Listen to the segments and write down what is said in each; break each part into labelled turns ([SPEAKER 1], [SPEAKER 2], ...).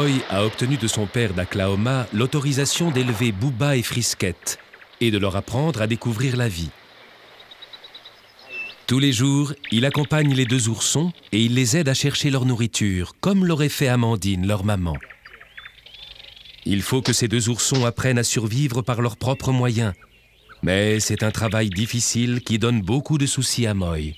[SPEAKER 1] Moy a obtenu de son père Daklaoma l'autorisation d'élever Booba et Frisket et de leur apprendre à découvrir la vie. Tous les jours, il accompagne les deux oursons et il les aide à chercher leur nourriture, comme l'aurait fait Amandine, leur maman. Il faut que ces deux oursons apprennent à survivre par leurs propres moyens. Mais c'est un travail difficile qui donne beaucoup de soucis à Moy.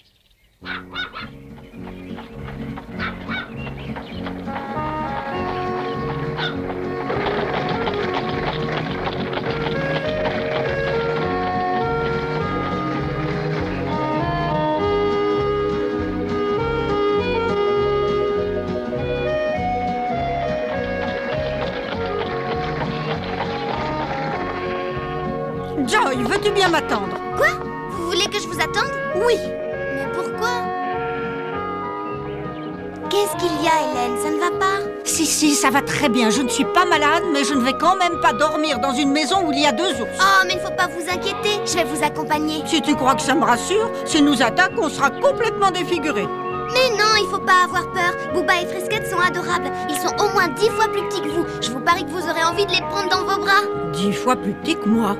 [SPEAKER 2] Joy, veux-tu bien m'attendre?
[SPEAKER 3] Quoi? Vous voulez que je vous attende?
[SPEAKER 2] Oui.
[SPEAKER 3] Mais pourquoi? Qu'est-ce qu'il y a, Hélène? Ça ne va pas?
[SPEAKER 2] Si, ça va très bien. Je ne suis pas malade, mais je ne vais quand même pas dormir dans une maison où il y a deux ours.
[SPEAKER 3] Oh, mais il ne faut pas vous inquiéter. Je vais vous accompagner.
[SPEAKER 2] Si tu crois que ça me rassure, s'ils nous attaquent, on sera complètement défigurés.
[SPEAKER 3] Mais non, il faut pas avoir peur. Booba et Frisket sont adorables. Ils sont au moins 10 fois plus petits que vous. Je vous parie que vous aurez envie de les prendre dans vos bras.
[SPEAKER 2] 10 fois plus petit que moi.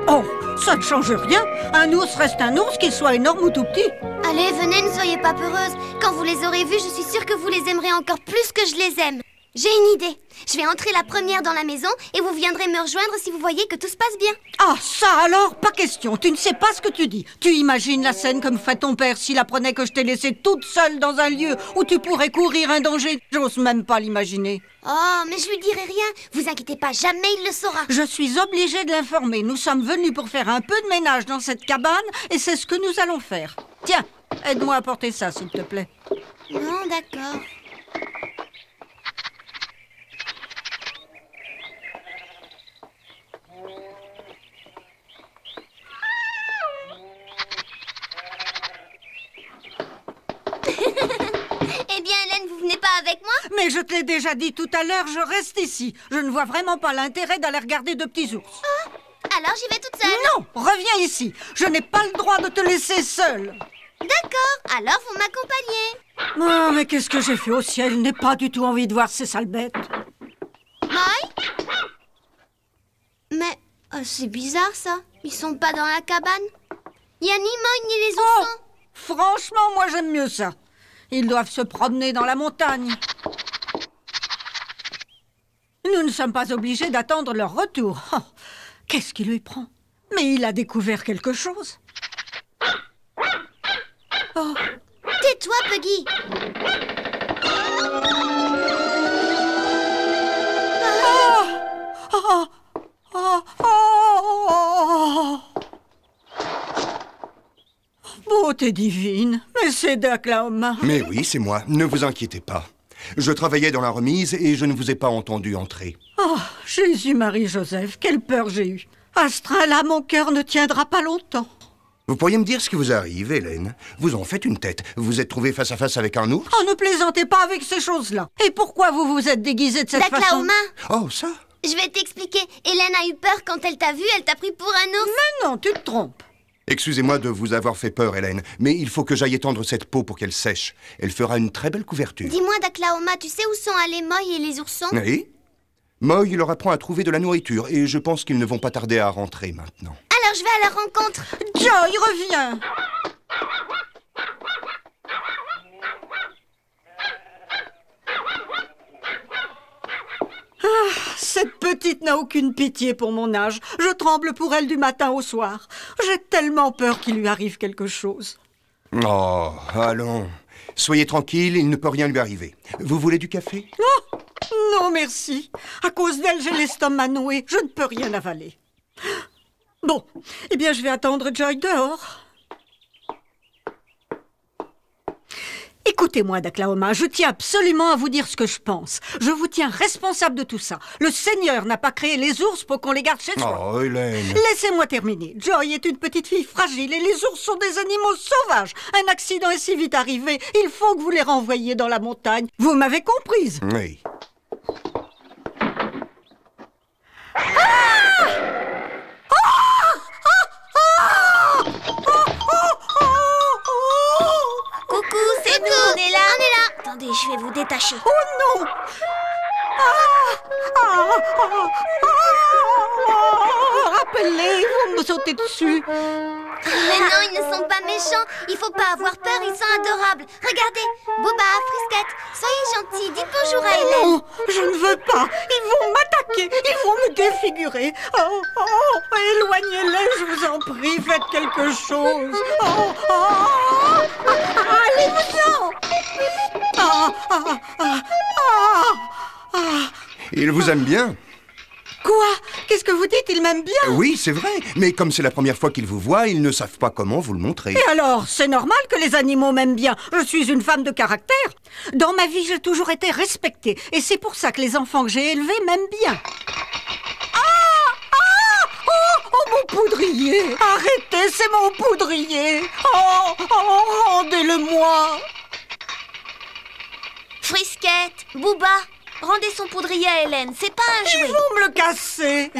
[SPEAKER 2] Oh, ça ne change rien. Un ours reste un ours, qu'il soit énorme ou tout petit.
[SPEAKER 3] Allez, venez, ne soyez pas peureuse. Quand vous les aurez vus, je suis sûre que vous les aimerez encore plus que je les aime. J'ai une idée. Je vais entrer la première dans la maison et vous viendrez me rejoindre si vous voyez que tout se passe bien.
[SPEAKER 2] Ah, ça alors, pas question. Tu ne sais pas ce que tu dis. Tu imagines la scène comme ferait ton père s'il apprenait que je t'ai laissée toute seule dans un lieu où tu pourrais courir un danger. J'ose même pas l'imaginer.
[SPEAKER 3] Oh, mais je lui dirai rien. Vous inquiétez pas, jamais il le saura.
[SPEAKER 2] Je suis obligée de l'informer. Nous sommes venus pour faire un peu de ménage dans cette cabane et c'est ce que nous allons faire. Tiens, aide-moi à porter ça, s'il te plaît.
[SPEAKER 3] Non, d'accord. Eh bien, Hélène, vous venez pas avec moi?
[SPEAKER 2] Mais je te l'ai déjà dit tout à l'heure, je reste ici. Je ne vois vraiment pas l'intérêt d'aller regarder de petits ours.
[SPEAKER 3] Oh, alors j'y vais toute seule.
[SPEAKER 2] Non, reviens ici. Je n'ai pas le droit de te laisser seule.
[SPEAKER 3] D'accord, alors vous m'accompagnez.
[SPEAKER 2] Oh, mais qu'est-ce que j'ai fait au ciel? Je n'ai pas du tout envie de voir ces sales bêtes.
[SPEAKER 3] Moy? Mais c'est bizarre ça. Ils sont pas dans la cabane. Il y a ni Moy ni les oursons.
[SPEAKER 2] Franchement, moi j'aime mieux ça. Ils doivent se promener dans la montagne. Nous ne sommes pas obligés d'attendre leur retour. Oh, qu'est-ce qui lui prend? Mais il a découvert quelque chose. Oh.
[SPEAKER 3] Tais-toi, Puggy.
[SPEAKER 2] Oh, oh, oh. Beauté divine, mais c'est Daklaoma.
[SPEAKER 4] Mais oui, c'est moi. Ne vous inquiétez pas. Je travaillais dans la remise et je ne vous ai pas entendu entrer.
[SPEAKER 2] Oh, Jésus-Marie-Joseph, quelle peur j'ai eue. À ce train-là, mon cœur ne tiendra pas longtemps.
[SPEAKER 4] Vous pourriez me dire ce qui vous arrive, Hélène? Vous en faites une tête. Vous vous êtes trouvée face à face avec un ours?
[SPEAKER 2] Oh, ne plaisantez pas avec ces choses-là. Et pourquoi vous vous êtes déguisée de cette façon?
[SPEAKER 3] Daklaoma.
[SPEAKER 4] Oh, ça?
[SPEAKER 3] Je vais t'expliquer. Hélène a eu peur quand elle t'a vu, elle t'a pris pour un ours.
[SPEAKER 2] Mais non, tu te trompes.
[SPEAKER 4] Excusez-moi de vous avoir fait peur, Hélène, mais il faut que j'aille étendre cette peau pour qu'elle sèche. Elle fera une très belle couverture.
[SPEAKER 3] Dis-moi, Daklaoma, tu sais où sont allés Moy et les oursons?
[SPEAKER 4] Oui. Moy leur apprend à trouver de la nourriture et je pense qu'ils ne vont pas tarder à rentrer maintenant.
[SPEAKER 3] Alors je vais à leur rencontre.
[SPEAKER 2] Joy, reviens. Cette petite n'a aucune pitié pour mon âge. Je tremble pour elle du matin au soir. J'ai tellement peur qu'il lui arrive quelque chose.
[SPEAKER 4] Oh, allons. Soyez tranquille, il ne peut rien lui arriver. Vous voulez du café?
[SPEAKER 2] Oh, non, merci. À cause d'elle, j'ai l'estomac noué. Je ne peux rien avaler. Bon, eh bien, je vais attendre Joy dehors. Écoutez-moi, Daklaoma, je tiens absolument à vous dire ce que je pense. Je vous tiens responsable de tout ça. Le Seigneur n'a pas créé les ours pour qu'on les garde chez soi.
[SPEAKER 4] Oh, Hélène.
[SPEAKER 2] Laissez-moi terminer. Joy est une petite fille fragile et les ours sont des animaux sauvages. Un accident est si vite arrivé, il faut que vous les renvoyiez dans la montagne. Vous m'avez comprise?
[SPEAKER 4] Oui.
[SPEAKER 3] Coucou, c'est nous. On est là. Attendez, je vais vous détacher.
[SPEAKER 2] Oh non! ils vont me sauter dessus.
[SPEAKER 3] Mais non, ils ne sont pas méchants. Il faut pas avoir peur, ils sont adorables. Regardez, Booba, Frisquette, soyez gentils, dites bonjour à Hélène.
[SPEAKER 2] Non, je ne veux pas. Ils vont m'attaquer, ils vont me défigurer. Oh, éloignez-les, je vous en prie, faites quelque chose. Allez-vous-en.
[SPEAKER 4] Il vous aime bien.
[SPEAKER 2] Quoi? Qu'est-ce que vous dites? Ils m'aiment bien?
[SPEAKER 4] Oui, c'est vrai. Mais comme c'est la première fois qu'ils vous voient, ils ne savent pas comment vous le montrer.
[SPEAKER 2] Et alors, c'est normal que les animaux m'aiment bien. Je suis une femme de caractère. Dans ma vie, j'ai toujours été respectée. Et c'est pour ça que les enfants que j'ai élevés m'aiment bien. Oh, mon poudrier! Arrêtez, c'est mon poudrier! Rendez-le-moi!
[SPEAKER 3] Frisquette, Booba, rendez son poudrier à Hélène, c'est pas un jouet.
[SPEAKER 2] Ils vont me le casser!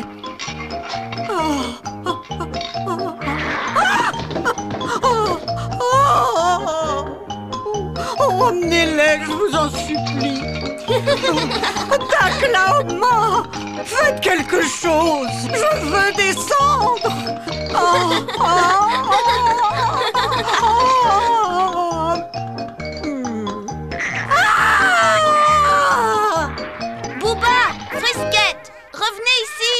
[SPEAKER 2] Emmenez-les, je vous en supplie! Daklaoma! Faites quelque chose! Je veux descendre!
[SPEAKER 3] Booba, Frisquette, revenez ici.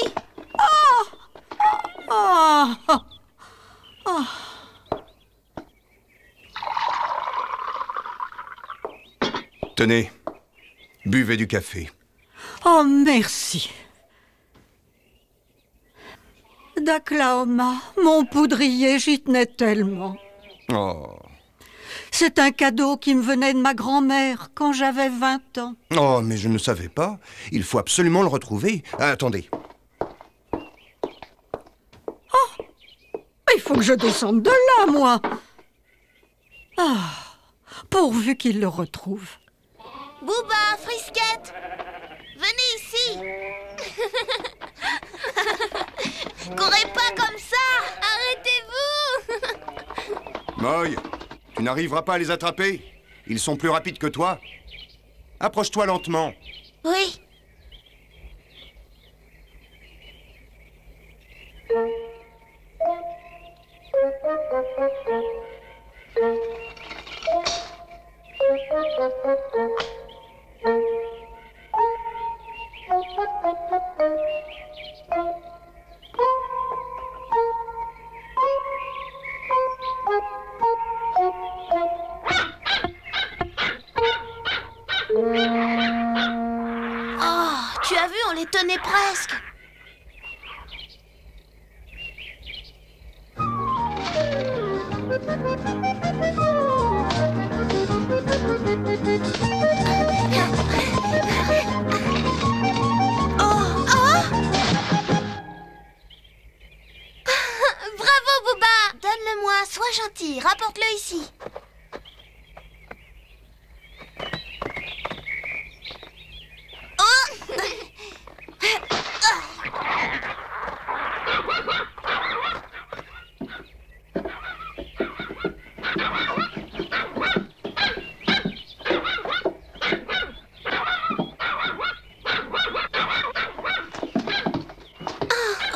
[SPEAKER 4] Tenez, buvez du café.
[SPEAKER 2] Oh, merci. Daklaoma, mon poudrier, j'y tenais tellement.
[SPEAKER 4] Oh.
[SPEAKER 2] C'est un cadeau qui me venait de ma grand-mère quand j'avais 20 ans.
[SPEAKER 4] Oh, mais je ne savais pas. Il faut absolument le retrouver. Ah, attendez.
[SPEAKER 2] Il faut que je descende de là, moi. Pourvu qu'il le retrouve.
[SPEAKER 3] Booba, Frisquette, venez ici. Courez pas comme ça. Arrêtez-vous.
[SPEAKER 4] Moy, tu n'arriveras pas à les attraper. Ils sont plus rapides que toi. Approche-toi lentement.
[SPEAKER 3] Oui. Oh, tu as vu, on les tenait presque. Bravo, Booba! Donne-le-moi, sois gentil, rapporte-le ici.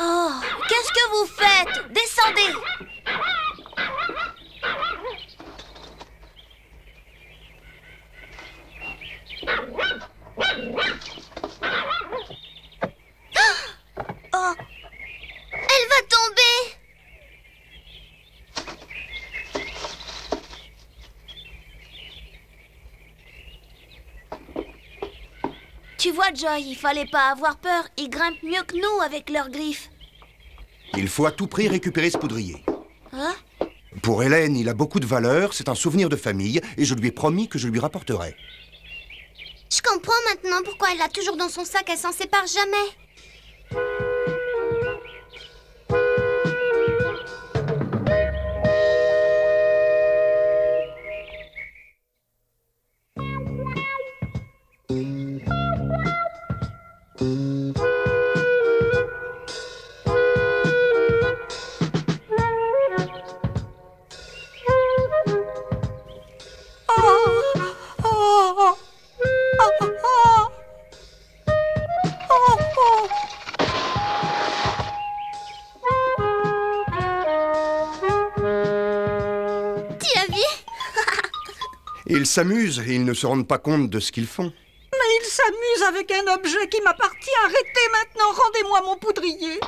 [SPEAKER 3] Oh, qu'est-ce que vous faites? Descendez! Oh, elle va tomber! Tu vois, Joy, il fallait pas avoir peur. Ils grimpent mieux que nous avec leurs griffes.
[SPEAKER 4] Il faut à tout prix récupérer ce poudrier.
[SPEAKER 3] Hein?
[SPEAKER 4] Pour Hélène, il a beaucoup de valeur, c'est un souvenir de famille, et je lui ai promis que je lui rapporterai.
[SPEAKER 3] Je comprends maintenant pourquoi elle l'a toujours dans son sac, elle s'en sépare jamais. bien vu.
[SPEAKER 4] Ils s'amusent et ils ne se rendent pas compte de ce qu'ils font.
[SPEAKER 2] Mais il s'amuse avec un objet qui m'appartient. Arrêtez maintenant, rendez-moi mon poudrier.